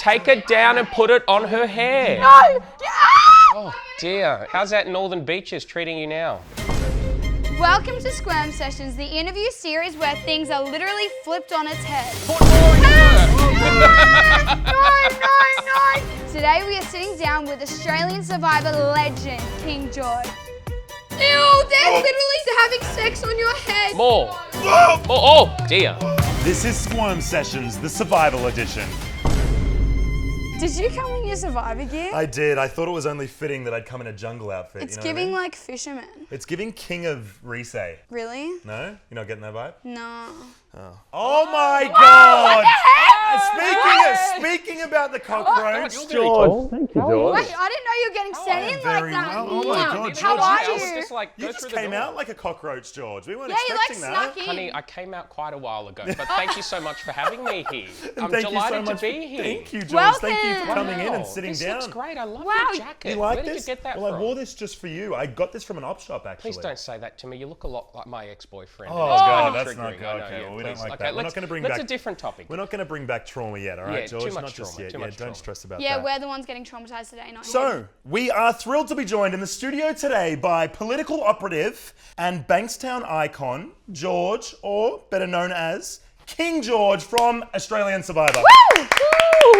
Take it down and put it on her hair. No! Oh dear. How's that Northern Beaches treating you now? Welcome to Squirm Sessions, the interview series where things are literally flipped on its head. Put more in her. No! Today we are sitting down with Australian Survivor legend, King George. Ew, they're literally having sex on your head. More. More. Oh dear. This is Squirm Sessions, the survival edition. Did you come in your Survivor gear? I did. I thought it was only fitting that I'd come in a jungle outfit. It's you know giving what I mean? like fisherman. It's giving King of Risay. Really? No? You're not getting that vibe? No. Oh my God! What? Speaking about the cockroach, George. George. Thank you, George. Wait, I didn't know you were getting sent in very like that. well. Oh my God, How George, are I was you? just like, You go just through the came door. out like a cockroach, George. We weren't Yeah, you like expecting that. snuck in. Honey, I came out quite a while ago, but thank you so much for having me here. I'm Thank you so delighted much to be here. Thank you, George. Welcome. Thank you for coming in Wow, and sitting this down. looks great. I love Wow. your jacket. You like Where this? did you get that well, from? I wore this just for you. I got this from an op shop, actually. Please don't say that to me. You look a lot like my ex-boyfriend. Oh, It's God, very that's not triggering. good. I know, Okay, yeah, well, we don't please. like Okay, that. We're not going to bring back... That's a different topic. We're not going to bring back trauma yet, all right, Yeah, George? too much not just trauma, yet. too Yeah, much don't trauma. stress about Yeah, that. we're the ones getting traumatized today, not you. So, we are thrilled to be joined in the studio today by political operative and Bankstown icon, George, or better known as King George from Australian Survivor. Woo!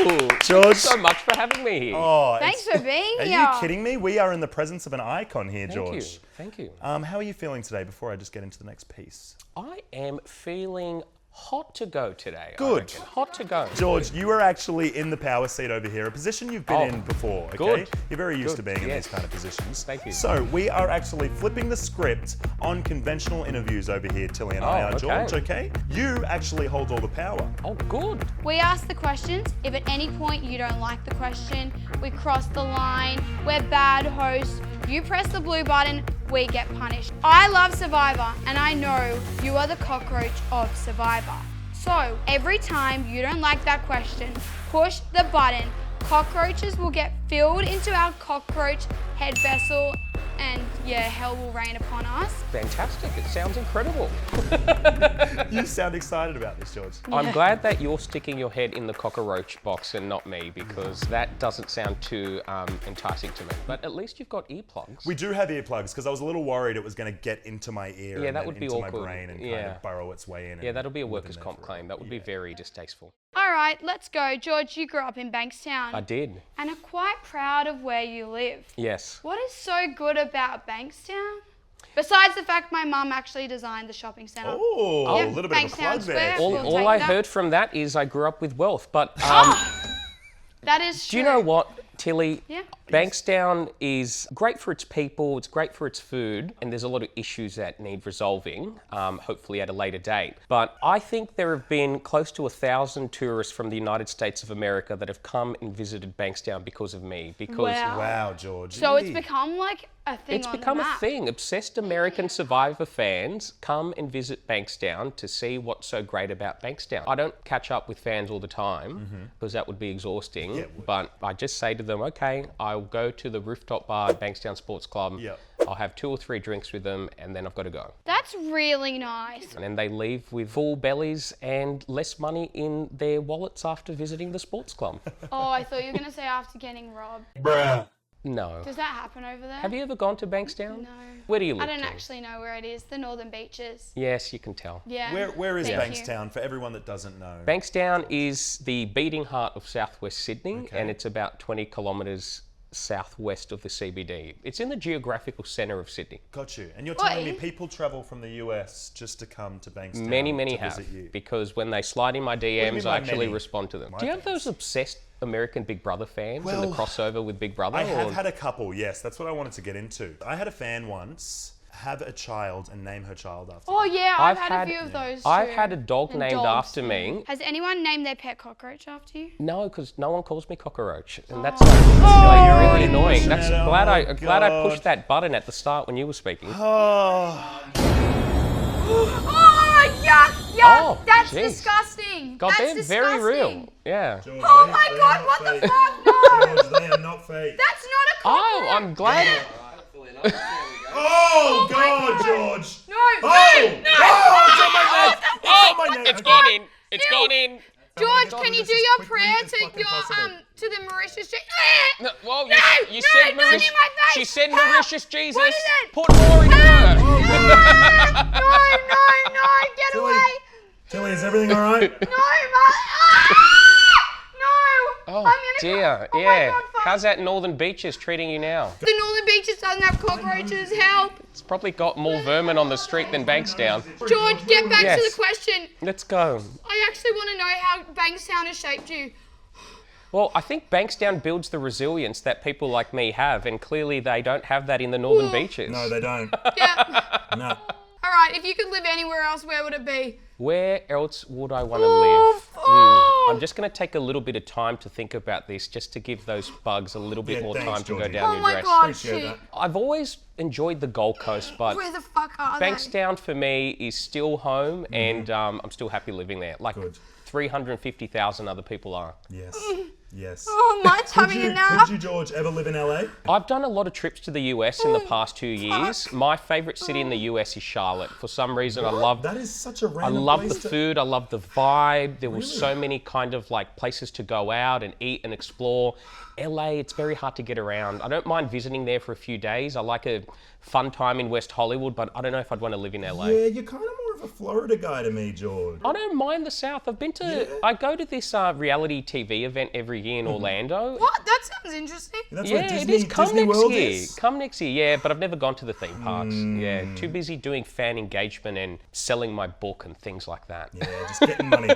Ooh, George. thank you so much for having me here. Oh, Thanks for being Are here. you kidding me? We are in the presence of an icon here, Thank George. you. Thank you. How are you feeling today before I just get into the next piece? I am feeling hot to go today. I Good. reckon. Hot to go. George, you are actually in the power seat over here, a position you've been in before, okay? good. You're very used Good, to being in yes. these kind of positions. Thank you. So, we are actually flipping the script on conventional interviews over here, Tilly and I Oh, are, okay. George, okay? You actually hold all the power. Oh, good. We ask the questions. If at any point you don't like the question, we cross the line. We're bad hosts. You press the blue button, we get punished. I love Survivor, and I know you are the cockroach of Survivor. So every time you don't like that question, push the button. Cockroaches will get filled into our cockroach head vessel, and yeah, hell will rain upon us. Fantastic. It sounds incredible. You sound excited about this, George. I'm glad that you're sticking your head in the cockroach box and not me, because that doesn't sound too enticing to me. But at least you've got earplugs. We do have earplugs because I was a little worried it was going to get into my ear Yeah, and that then would be into awkward. my brain and kind Yeah. of burrow its way in. Yeah, and that'll be a live workers' in there comp for- claim. That would be very distasteful. All right, let's go. George, you grew up in Bankstown. I did. And are quite proud of where you live. Yes. What is so good about Bankstown? Besides the fact my mum actually designed the shopping centre. Oh, Yeah, a little bit of a Bankstown plug there. Square. All, We'll all take I that. heard from that is I grew up with wealth. But That is do true. you know what, Tilly? Yeah. Bankstown is great for its people, it's great for its food, and there's a lot of issues that need resolving, hopefully at a later date. But I think there have been close to 1,000 tourists from the United States of America that have come and visited Bankstown because of me. Because Wow. Wow, George. So it's Really? become like a thing it's on become the a map. thing. Obsessed American Survivor fans come and visit Bankstown to see what's so great about Bankstown. I don't catch up with fans all the time because that would be exhausting. Yeah, it would. But I just say to them, okay, I'll go to the rooftop bar at Bankstown Sports Club. Yep. I'll have 2 or 3 drinks with them and then I've got to go. That's really nice. And then they leave with full bellies and less money in their wallets after visiting the sports club. Oh, I thought you were going to say after getting robbed. No. Does that happen over there? Have you ever gone to Bankstown? No. Where do you live? I don't Tilly? actually know where it is. The Northern Beaches. Yes, you can tell. Yeah. Where is Thank you. Bankstown for everyone that doesn't know? Bankstown is the beating heart of southwest Sydney, Okay. and it's about 20 kilometres southwest of the CBD. It's in the geographical centre of Sydney. Got you. And you're telling me Oi. people travel from the US just to come to Bankstown Many to have, visit you? because when they slide in my do you mean DMs, by I actually many? respond to them. My Do you have fans. those obsessed American Big Brother fans and the Well, crossover with Big Brother? I have or- had a couple, yes. That's what I wanted to get into. I had a fan once have a child and name her child after Oh, me. yeah. I've had a few of those too. I've had a dog And named dogs. after me. Has anyone named their pet cockroach after you? No, because no one calls me Cockroach, and that's Oh. like really annoying. That's Oh, glad I God. pushed that button at the start when you were speaking. Oh, Oh, yuck, yuck. Oh, That's jeez. disgusting. God, That's they're disgusting. very real. Yeah. Oh my God, what the fuck? No. George, they are not fake. That's not a Oh, cockroach. I'm glad. Oh, God, George! No, Oh! no, Oh, it's on my neck! It's on my neck! It's gone in. It's Ew. gone in. George, can you this do as your quickly prayer as to fucking your possible. to the Mauritius Jesus? No, well, No, you no, said not in Mauritius. my face. She said Help. Mauritius Jesus. What is it? Put more in her. Oh, God. No, get Tilly. away. Tilly, is everything all right? No, no. Oh I'm gonna dear, oh my yeah. God, fuck. How's that Northern Beaches treating you now? The Northern Beaches doesn't have cockroaches. Help. It's probably got more vermin on the street than Bankstown. George, get back to Yes. the question. Let's go. I actually want to know how Bankstown has shaped you. Well, I think Bankstown builds the resilience that people like me have, and clearly they don't have that in the Northern Beaches. No, they don't. Yeah. No. All right, if you could live anywhere else, where would it be? Where else would I want to live? I'm just going to take a little bit of time to think about this, just to give those bugs a little bit Yeah, more thanks, time to go Georgie. down Oh your my dress. God, Appreciate shit. that. I've always enjoyed the Gold Coast, but Where the fuck are they? Bankstown for me is still home, and I'm still happy living there. Like Good. 350,000 other people are. Yes. Yes. Oh, mine's having a nap. Could you, George, ever live in LA? I've done a lot of trips to the US in the past 2 years. My favourite city in the US is Charlotte. For some reason, I love That is such a I random love the place to... food. I love the vibe. There was Really? so many kind of like places to go out and eat and explore. LA, it's very hard to get around. I don't mind visiting there for a few days. I like a fun time in West Hollywood, but I don't know if I'd want to live in LA. Yeah, you're kind of more of a Florida guy to me, George. I don't mind the South. I've been to. I go to this reality TV event every year in Orlando. What? That sounds interesting. That's Yeah, what it Disney, is. Come Disney next World year. is. Come next year. Yeah, but I've never gone to the theme parks. Yeah, too busy doing fan engagement and selling my book and things like that. Yeah, just getting money.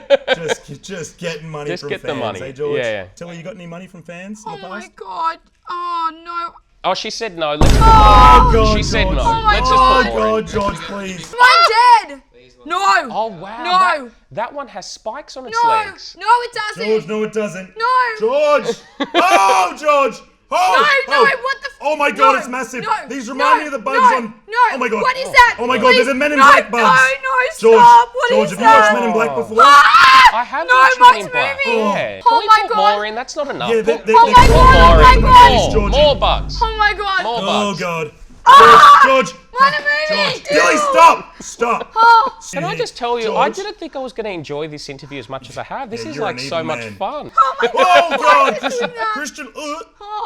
just getting money Just from get the fans. money. Hey, George. Yeah. Tilly, you got any money from fans in Oh the my past? God. Oh no. Oh, she said no. Let's put Oh, God, She said George. no. Oh, my Let's God. just Oh, put more in. God, George, please. Mine's dead. No. Oh wow. No. That one has spikes on its No. legs. No, it doesn't. George, no, it doesn't. No. George! Oh, George! Oh, No, what the Oh my God, no, it's massive. no, These remind me of the bugs no, on... No, Oh my God. What is that? Oh my God, there's a Men in no, Black bugs. No, George, stop. What George, is have you watched Men in that? Black before? I have No, watched Mike's Men in Black. moving. Yeah. Oh Can we my put God. more in? That's not enough. Yeah, Put they- Oh my they- God, more oh my in. God. Georgie. More bugs. Oh my God. More Oh, bugs. God. Ah! George! Mine are moving. George! Tilly, stop! Stop! Oh. Can I just tell you, I George. didn't think I was going to enjoy this interview as much as I have. This Yeah, is you're like an so evil much man. fun. Oh my God. Oh, Why God! did you Christian! do that? Christian! Oh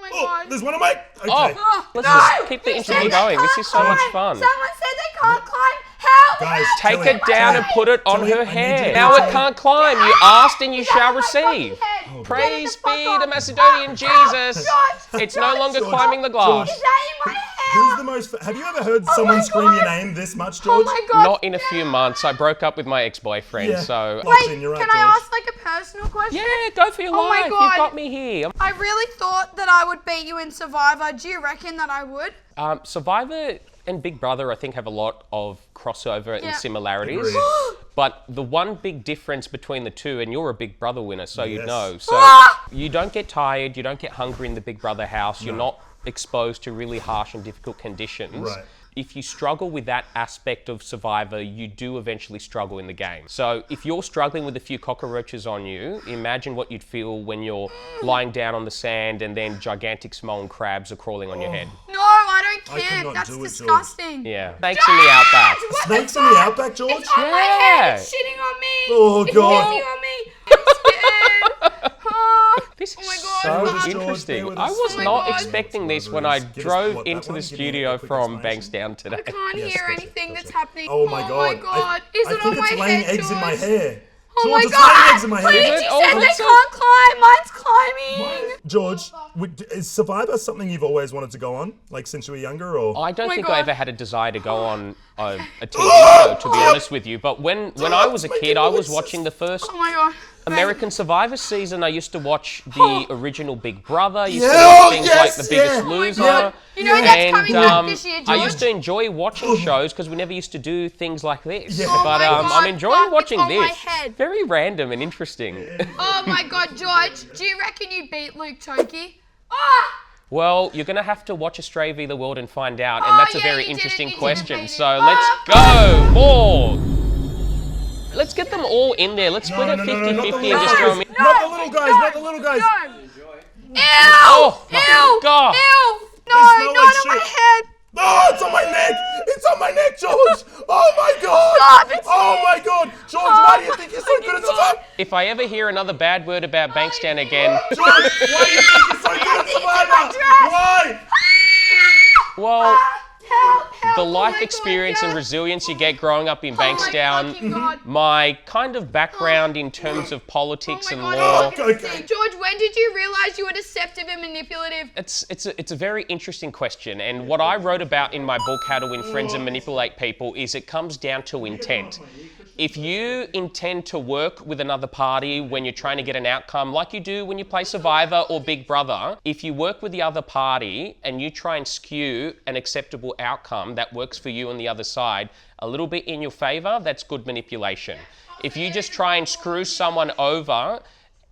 my Oh, God. there's one on my... Okay. Oh, let's No, just keep the you interview said they going. This can't is so much climb. fun. Someone said they can't climb. Help! Guys, Take Tilly, it down and put it on Tilly, I her need you head. to Now do it something. can't climb. You asked and you Get out shall of my fucking receive. head. Get Praise the fuck be off. the Macedonian Jesus. George, It's no longer George, climbing the glass. Is that in my head? Who's the most... Have you ever heard someone my scream your God. name this much, Oh George? my God. Not in a few months. I broke up with my ex-boyfriend, Yeah. so... Locked Wait, in, you're right, can I George. ask like a personal question? Yeah, go for your Oh my life. God. You've got me here. I really thought that I would beat you in Survivor. Do you reckon that I would? Survivor and Big Brother, I think, have a lot of crossover Yeah. and similarities. Agreed. But the one big difference between the two, and you're a Big Brother winner, so you Yes. know. So Ah! you don't get tired, you don't get hungry in the Big Brother house, you're not exposed to really harsh and difficult conditions. Right. If you struggle with that aspect of Survivor, you do eventually struggle in the game. So if you're struggling with a few cockroaches on you, imagine what you'd feel when you're lying down on the sand and then gigantic small crabs are crawling on your head. No, I don't I care. could not That's do it, George. disgusting. Yeah. Thanks in the outback. What the Snakes in the fuck? outback, George? It's on my Yeah. head. It's shitting on me. Oh, It's God. pissing on me. I'm scared. Oh. This is Oh my God, so Bear with us, George, interesting. bear with I us. was Oh my not God. expecting this when Give I us drove what, that into one? the Give me a studio quick from explanation. Bankstown today. I can't Yes, hear gotcha, anything that's gotcha. happening. Oh my Oh God. my God. Is I it think on my it's laying head, eggs in my George? hair. Oh George, my it's God. laying eggs in my But hair. you Is it? said Oh, they let's- can't climb. Mine's climbing. George, is Survivor something you've always wanted to go on? Like since you were younger, or? I don't Oh my think God. I ever had a desire to go on a TV show, to be honest with you. But when I was a kid, I was watching the first Oh my God. American Survivor season. I used to watch the original Big Brother. I used to Yeah, watch things yes, like The Biggest yeah. Oh my Loser. God. You know that's coming back this year, I George. used to enjoy watching shows because we never used to do things like this. Yeah. Oh But my God, I'm enjoying fuck, watching it's on my this. head. Very random and interesting. Oh my God, George. Do you reckon you beat Luke Toki? Ah! Well, you're going to have to watch Australia v. the World and find out, Oh, and that's a yeah, very you did it, interesting you did it, question. baby. So Ah, let's go! More! Let's get them all in there. Let's split it not 50-50 the and little just throw them in. guys. Not the little guys, not the little guys. No. Ew! Oh, my Ew! God. Ew! No, They smell not like on my shit. head. Oh, it's on my neck! It's on my neck, George! Oh my god! Stop, it's Oh my god! George, why do you think you're so good at Survivor? If I ever hear another bad word about Bankstown again, George, why do you think you're so good at Survivor? Why? well, Help, the oh life my God, experience and yes. resilience you get growing up in Oh my Bankstown, fucking God. my kind of background in terms of politics Oh and my law. God, Okay. George, when did you realize you were deceptive and manipulative? It's a very interesting question, and what I wrote about in my book, How to Win Friends and Manipulate People, is it comes down to intent. If you intend to work with another party when you're trying to get an outcome, like you do when you play Survivor or Big Brother, if you work with the other party and you try and skew an acceptable outcome that works for you and the other side a little bit in your favor, that's good manipulation. If you just try and screw someone over,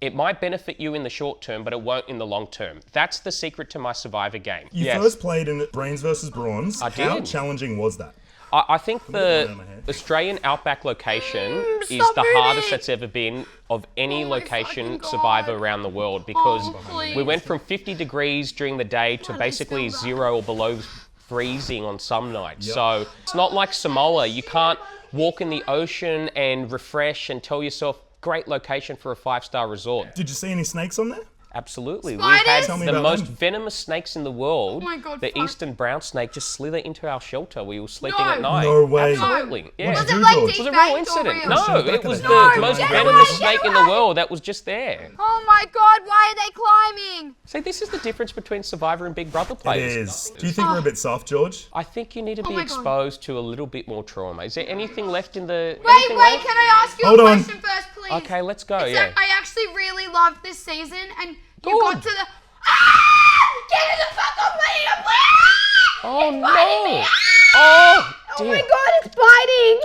it might benefit you in the short term, but it won't in the long term. That's the secret to my Survivor game. You Yes. first played in Brains versus Brawns. I How did. challenging was that? I think get that out of my the head. Australian outback location is stop the moving. hardest that's ever been of any Oh my location fucking God. Survivor around the world, because please. we went from 50 degrees during the day to basically smell that? 0 or below freezing on some nights. So it's not like Samoa. You can't walk in the ocean and refresh and tell yourself, great location for a 5-star resort. Did you see any snakes on there? Absolutely. We Spiders? had Tell me the about most them. venomous snakes in the world. Oh my God, the fuck. eastern brown snake just slithered into our shelter. We were sleeping No. at night. No way. Absolutely. Yeah. What Was did it you like do, George? It was a defaced real or incident. real? No, Shut it back was in the the day. most No, venomous get snake in the away. world that was just there. Oh my God, why are they climbing? See, this is the difference between Survivor and Big Brother It players. is. Do you think we're a bit soft, George? I think you need to be my God. exposed to a little bit more trauma. Is there anything left in the... Wait, anything wait, left? can I ask you Hold a on. question first, please? Okay, let's go, It's yeah. that I actually really loved this season, and you Good. got to the... Ah! Get in the fuck off me, please! Oh, It's biting me. no. Ah! Oh, Oh dear. my God, it's biting!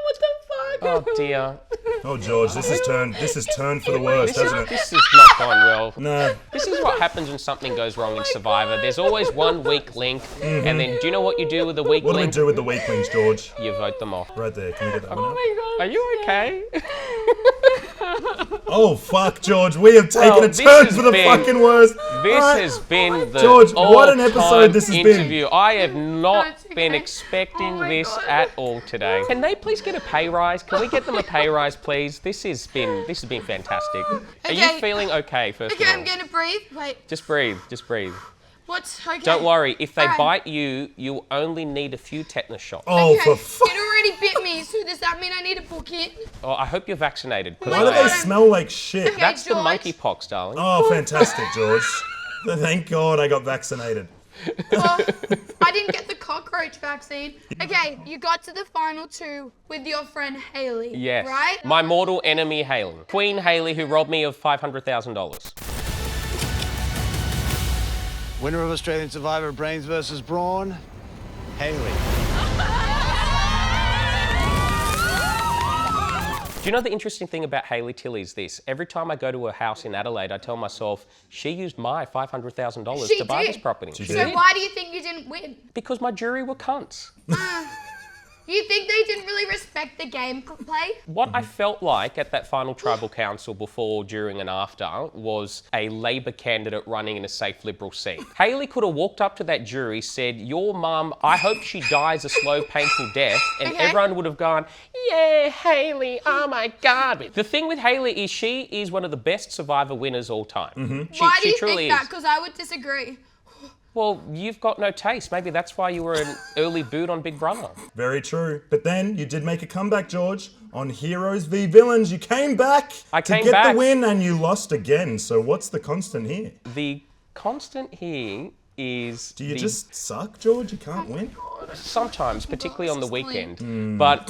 What the fuck? Oh, dear. Oh, George, this has turned for the worst, hasn't it? This has not gone well. No. This is what happens when something goes wrong in Survivor. There's always one weak link, and then do you know what you do with the weak What do we link? do with the weaklings, George? You vote them off. Right there. Can we get that one out? Oh my Are you okay? Oh, fuck, George. We have taken Well, a this turn has for the been- fucking worst. This All right. has been the George, what an episode all-time this has been. interview. I have not That's okay. been expecting Oh my this God. at all today. Can they please get a pay rise? Can we get them a pay rise, please? This has been fantastic. Are you Okay. feeling okay, first Okay, of all? I'm gonna breathe. Wait, Just breathe. Just breathe. what's... Okay. Don't worry. If they Alright. bite you, you'll only need a few tetanus shots. Oh, Okay, for fuck. it already bit me, so does that mean I need to book it? Oh, I hope you're vaccinated. 'cause Why do my they God. smell like shit? Okay. That's the George. monkeypox, darling. Oh, fantastic, George. Thank God I got vaccinated. Well, I didn't get the cockroach vaccine. Okay, you got to the final 2 with your friend Haley. Yes. Right? My mortal enemy, Haley. Queen Haley, who robbed me of $500,000. Winner of Australian Survivor Brains versus Brawn, Haley. Do you know the interesting thing about Haley Tilly is this? Every time I go to her house in Adelaide, I tell myself, she used my $500,000 She to buy did. this property. She So did. why do you think you didn't win? Because my jury were cunts. You think they didn't really respect the gameplay? What I felt like at that final tribal council before, during and after was a Labor candidate running in a safe Liberal seat. Haley could have walked up to that jury, said, your mum, I hope she dies a slow, painful death, and Okay. everyone would have gone, yeah, Haley, oh my God. The thing with Haley is she is one of the best Survivor winners all time. Why do you truly think that? is. Because I would disagree. Well, you've got no taste. Maybe that's why you were an early boot on Big Brother. Very true. But then you did make a comeback, George. On Heroes v Villains, you came back I to came get back. the win and you lost again. So what's the constant here? The constant here is Do you the just suck, George? You can't win? sometimes, particularly on the This is weekend. Hmm. But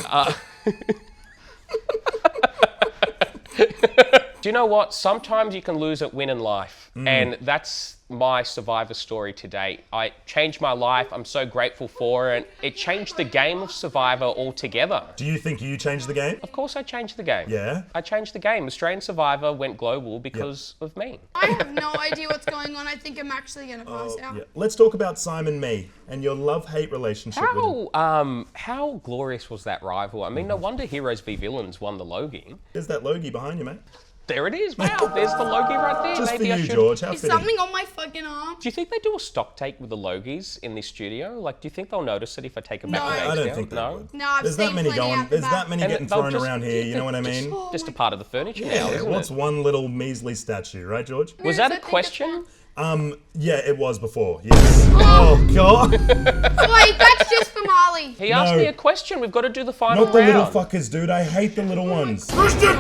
do you know what? Sometimes you can lose at win in life, Hmm. and that's my Survivor story today. I changed my life. I'm so grateful for it. It changed the game of Survivor altogether. Do you think you changed the game? Of course, I changed the game. Yeah? I changed the game. Australian Survivor went global because of me. I have no idea what's going on. I think I'm actually gonna pass out. Yeah. Let's talk about Simon Mee and your love-hate relationship with him. How glorious was that rival? I mean, no wonder Heroes v Villains won the Logie. There's that Logie behind you, mate. There it is. Wow, there's the Logie right there. Just Maybe for I you, should. George. How Is fitting. something on my fucking arm? Do you think they do a stock take with the Logies in this studio? Like, do you think they'll notice it if I take them back No. to I Bankstown? don't think they No? would. No, I've There's that seen many plenty going. out the There's that back. many And getting they'll thrown just around here. You know what I mean? Just a part of the furniture now, Yeah. isn't What's it? one little measly statue, right, George? Was Yes, that I a think question? Yeah, it was before. Yes. Oh God. Wait, that's just for Marley. He asked No. me a question. We've got to do the final Not the little round. fuckers, dude. I hate the little ones. Christian!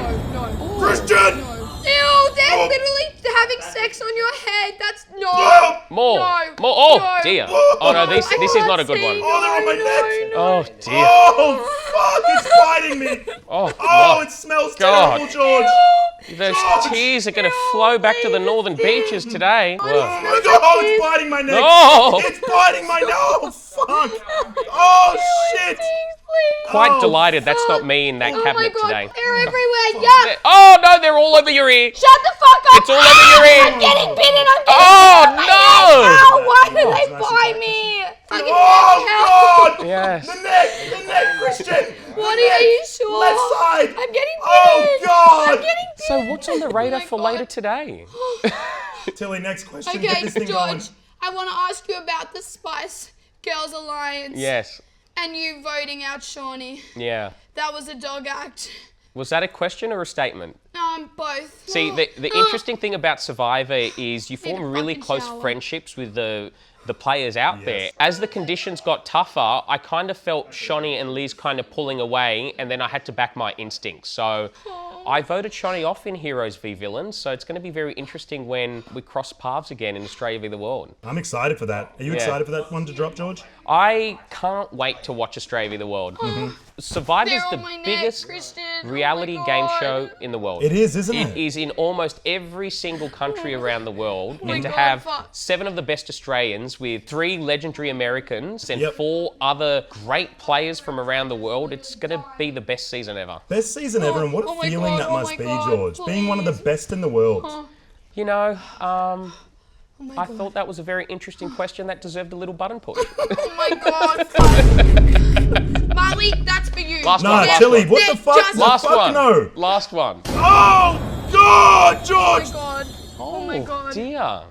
Christian! Ew, they're literally having sex on your head. That's no. More. No. More. Oh, No. dear. Oh, no, this I is can't not a good see. one. Oh, they're on my neck. Oh, dear. Oh fuck! It's biting me. Oh, Oh, my it smells God. terrible, George. Those George. tears are going to flow back to the northern beaches today. Oh Whoa. my God! Oh, it's biting my neck. No. It's biting my neck. Oh fuck! Oh shit! Quite Oh, delighted that's not me in that Oh my cabinet god, today. they're everywhere. Yeah. Oh, no, they're all over your ear. Shut the fuck up. It's all over your ear. I'm getting bitten. I'm getting Oh, bitten. no. Ow, why did Oh, they it's nice bite and me? Fucking Oh God! Yes. The neck, Christian. What are you sure? Left side. I'm getting bitten. Oh God! I'm getting bitten. So what's on the radar my for God. later today? Tilly, next question. Get Okay, this thing going. George, I want to ask you about the Spice Girls Alliance. Yes. And you voting out Shawnee. Yeah. That was a dog act. Was that a question or a statement? Both. See, the interesting thing about Survivor is you Need a form really fucking close shower. friendships with the players out there. As the conditions got tougher, I kind of felt Shawnee and Liz kind of pulling away, and then I had to back my instincts. So I voted Shawnee off in Heroes v Villains, so it's going to be very interesting when we cross paths again in Australia v the World. I'm excited for that. Are you excited for that one to drop, George? I can't wait to watch Australia v the World. Survivor's They're the on my neck, biggest Christian. reality Oh my game God. show in the world. It is, isn't It it? is in almost every single country around the world. my And to God, have fuck. 7 of the best Australians with 3 legendary Americans and Yep. 4 other great players from around the world, it's going to be the best season ever. Best season ever, and what Oh a my feeling God, that oh must my be, God, George. Being one of the please. best in the world. You know, Oh I thought that was a very interesting question that deserved a little button push. Oh my god, fuck. Marley, that's for you. Last Nah, one, last Tilly, one. what the They're fuck? just- The Last fuck one. no. Last one. Oh God, Oh George! my god. Oh my god. Dear.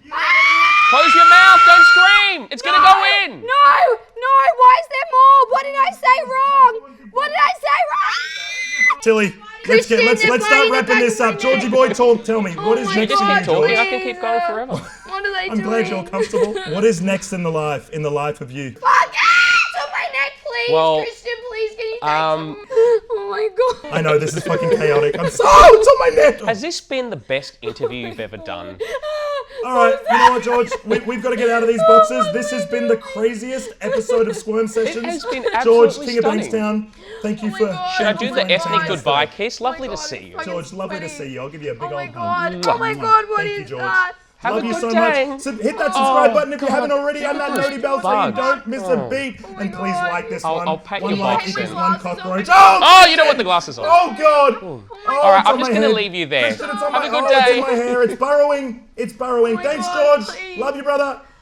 Close your mouth, don't scream! It's going to go in! No, why is there more? What did I say wrong? What did I say wrong? Tilly, let's Christian, let's they're start biting the wrapping back this of up. my Georgie neck. boy, tell me, what is my You next just for keep you, talking, George? I can keep going forever. What are they I'm doing? glad you're comfortable. What is next in the life of you? Fuck! It's on my neck, please. Well, Christian, please, can you take some? Oh my god. I know this is fucking chaotic. It's on my neck. Has this been the best interview you've ever done? All right, you know what, George? We've got to get out of these boxes. This has been the craziest episode of Squirm Sessions. has been George, absolutely King of stunning. Bankstown, thank you my for. God. Should I thank do you the for ethnic entertaining us goodbye today. kiss? Lovely Oh to my see God, you. it's George, lovely to sweaty. see you. I'll give you a big Oh my old god. hug. Oh my god, what Thank is you, George. that? Have Love a you good so day. much. So hit that subscribe Oh, button if you God. haven't already, and that noty bell so you Bug. don't miss a beat. And please God. like this I'll- one. I'll pat one your like box equals in. one cockroach. Oh, you don't want the glasses on. Oh God! Oh, All right, it's on I'm just my going to head. leave you there. Christian, it's on Have my, a good oh, it's day. in my hair. It's burrowing. It's burrowing. my Thanks, God, George. please. Love you, brother.